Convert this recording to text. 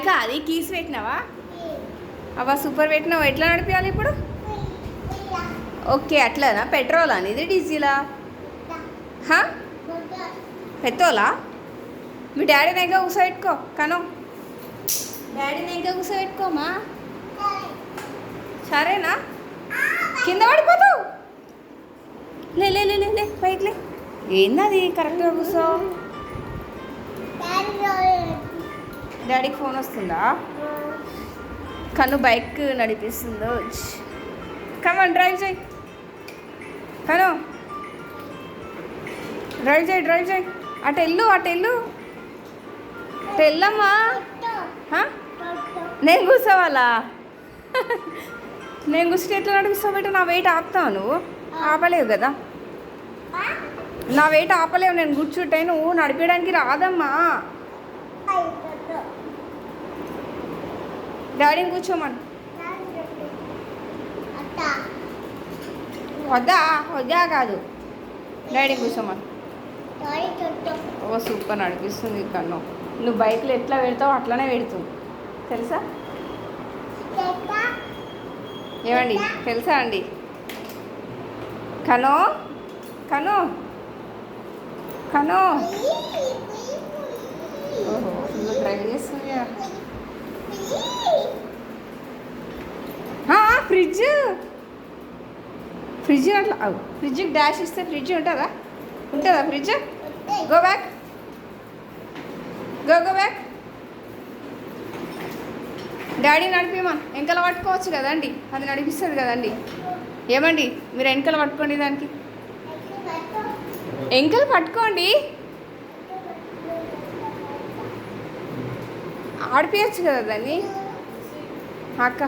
ఇంకా అది కీస్ పెట్టినావా? అబ్బా సూపర్ పెట్టినావు. ఎట్లా నడిపించాలి ఇప్పుడు? ఓకే అట్లానా? పెట్రోలా ఇది డీజిలా? పెట్రోలా? మీ డాడీని ఇంకా కూర్చోబెట్టుకో కను. డాడీని ఇంకా కూర్చోబెట్టుకోమా. సరేనా? కింద పడిపోతావు. లే లే లే లే పైకి లే. ఏందది? కరెక్ట్గా కూర్చో. డాడీకి ఫోన్ వస్తుందా? కను బైక్ నడిపిస్తుందో. కమన్ డ్రైవ్ చేయి కను. డ్రైవ్ చేయి. అటు వెళ్ళు. వెళ్ళమ్మా. నేను కూర్చోవాలా? నేను కూర్చుంటే ఎట్లా నడిపిస్తావు? నా వెయిట్ ఆపుతావు నువ్వు? ఆపలేవు కదా. నా వెయిట్ ఆపలేవు. నేను కూర్చుంటే నువ్వు నడిపేయడానికి రాదమ్మా. డాడీని కూర్చోమను. వద్దా కాదు, డాడీని కూర్చోమను. ఓ సూపర్ నడిపిస్తుంది కన్ను. నువ్వు బైక్లో ఎట్లా పెడతావు అట్లనే పెడుతుంది తెలుసా? ఏమండి తెలుసా అండి? కను ఓహో నువ్వు డ్రైవ్ చేస్తుంది. ఫ్రిడ్జ్ అట్లా ఫ్రిడ్జ్కి డాష్ ఇస్తే ఫ్రిడ్జ్ ఉంటుందా? ఫ్రిడ్జ్? Go back. డాడీ నడిపిమని వెనకాల పట్టుకోవచ్చు కదండి, అది నడిపిస్తుంది కదండి. ఏమండి మీరు వెనకాల పట్టుకోండి, దానికి వెనకాల పట్టుకోండి. ఆడిపించచ్చు కదా దాన్ని అక్క.